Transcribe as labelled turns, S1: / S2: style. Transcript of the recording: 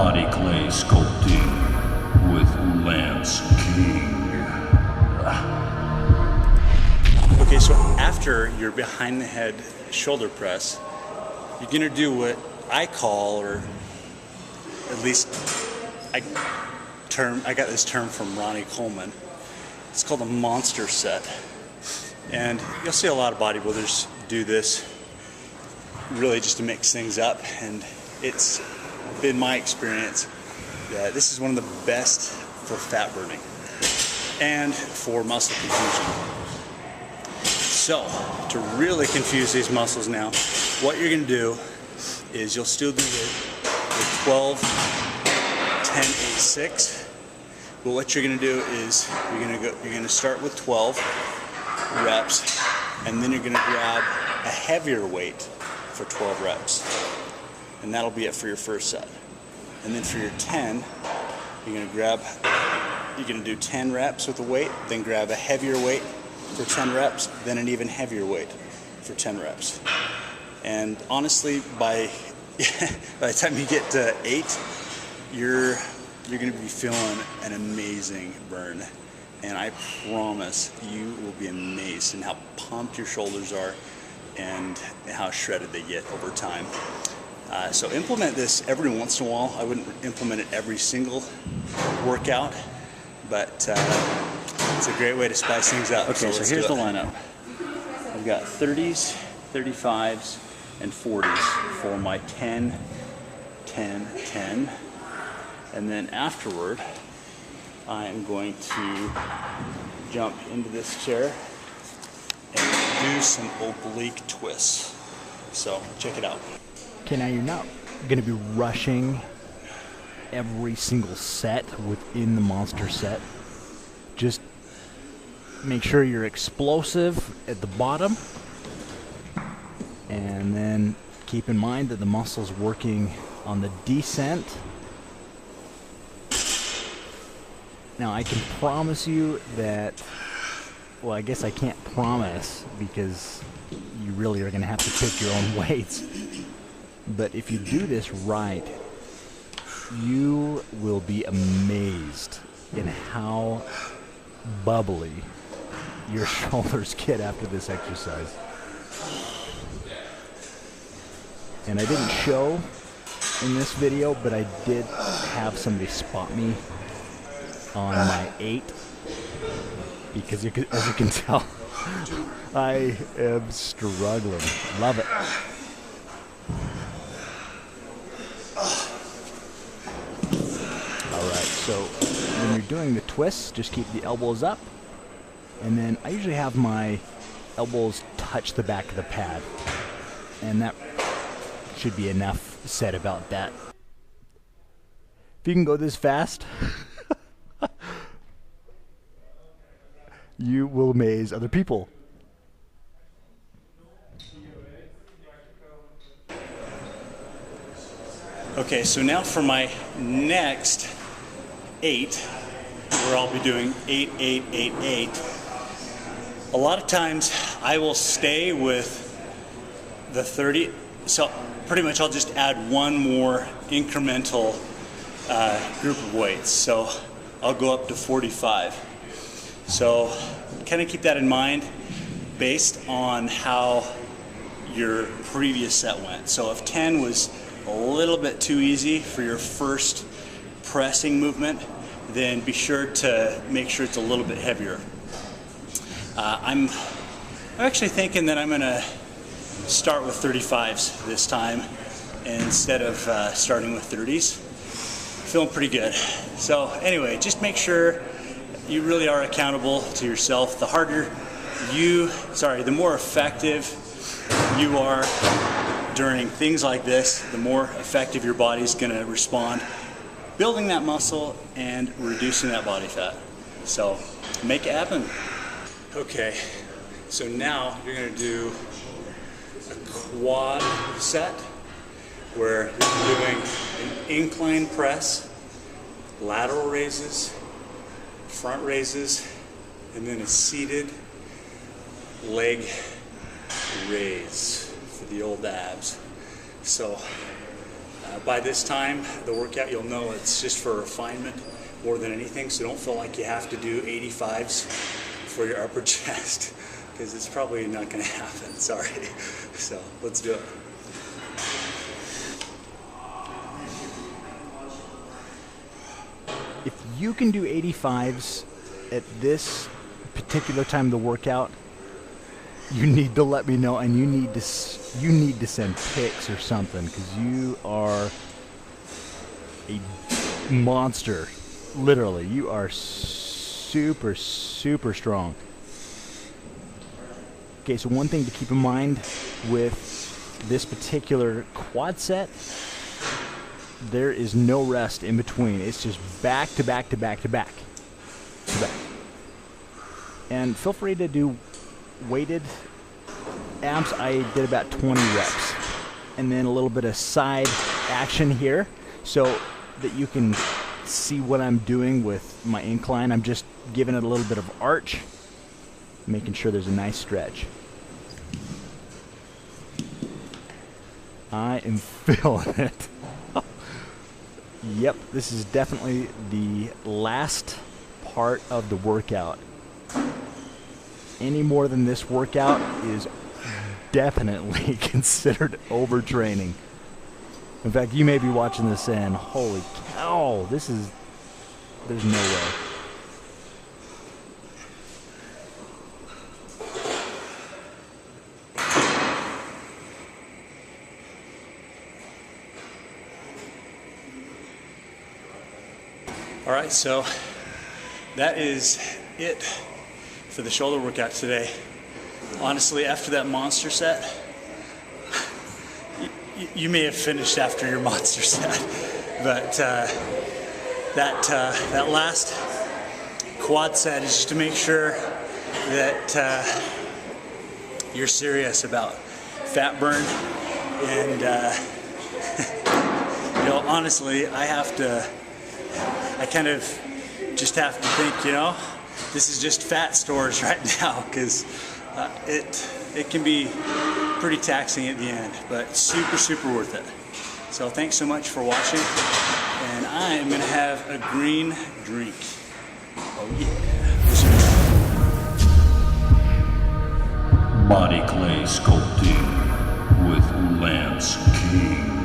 S1: Body clay sculpting with Lance King.
S2: Okay, so after your behind the head shoulder press, you're gonna do what I call, or at least I got this term from Ronnie Coleman. It's called a monster set. And you'll see a lot of bodybuilders do this really just to mix things up, and it's been my experience that this is one of the best for fat burning and for muscle confusion. So, to really confuse these muscles now, what you're going to do is you'll still do the 12, 10, 8, 6. But what you're going to do is you're going to start with 12 reps, and then you're going to grab a heavier weight for 12 reps. And that'll be it for your first set. And then for your 10, you're going to do 10 reps with a weight, then grab a heavier weight for 10 reps, then an even heavier weight for 10 reps. And honestly, by the time you get to 8, you're going to be feeling an amazing burn. And I promise you will be amazed in how pumped your shoulders are and how shredded they get over time. So implement this every once in a while. I wouldn't implement it every single workout, but it's a great way to spice things up. Okay, so here's the lineup. I've got 30s, 35s, and 40s for my 10, 10, 10. And then afterward, I'm going to jump into this chair and do some oblique twists. So check it out.
S3: Okay, now you're not going to be rushing every single set within the monster set. Just make sure you're explosive at the bottom, and then keep in mind that the muscle's working on the descent. Now I can promise you that, well, I guess I can't promise because you really are going to have to pick your own weights. But if you do this right, you will be amazed in how bubbly your shoulders get after this exercise. And I didn't show in this video, but I did have somebody spot me on my 8, because as you can tell, I am struggling. Love it. Alright, so when you're doing the twists, just keep the elbows up, and then I usually have my elbows touch the back of the pad, and that should be enough said about that. If you can go this fast, you will amaze other people.
S2: Okay, so now for my next 8, where I'll be doing 8, 8, 8, 8. A lot of times I will stay with the 30, so pretty much I'll just add one more incremental group of weights. So I'll go up to 45. So kind of keep that in mind based on how your previous set went. So if 10 was a little bit too easy for your first pressing movement, then be sure to make sure it's a little bit heavier. I'm actually thinking that I'm going to start with 35s this time instead of starting with 30s. Feeling pretty good. So anyway, just make sure you really are accountable to yourself. The more effective you are during things like this, the more effective your body's going to respond, building that muscle and reducing that body fat. So make it happen. Okay, so now you're going to do a quad set where you're doing an incline press, lateral raises, front raises, and then a seated leg raise for the old abs. So By this time, the workout, you'll know it's just for refinement more than anything, so don't feel like you have to do 85s for your upper chest, because it's probably not going to happen, sorry. So let's do it.
S3: If you can do 85s at this particular time of the workout, you need to let me know, and you need to send pics or something, because you are a monster. Literally, you are super strong. Okay, so one thing to keep in mind with this particular quad set, there is no rest in between. It's just back to back to back to back to back. And feel free to do weighted abs. I did about 20 reps, and then a little bit of side action here so that you can see what I'm doing with my incline. I'm just giving it a little bit of arch, making sure there's a nice stretch. I am feeling it. Yep, this is definitely the last part of the workout. Any more than this workout is definitely considered overtraining. In fact, you may be watching this saying, holy cow, there's no way.
S2: All right, so that is it for the shoulder workout today. Honestly, after that monster set, you may have finished after your monster set, but that last quad set is just to make sure that you're serious about fat burn. And you know, honestly, I kind of just have to think, you know, this is just fat stores right now, because it can be pretty taxing at the end, but super worth it. So thanks so much for watching, and I am going to have a green drink. Oh yeah.
S1: Body clay sculpting with Lance King.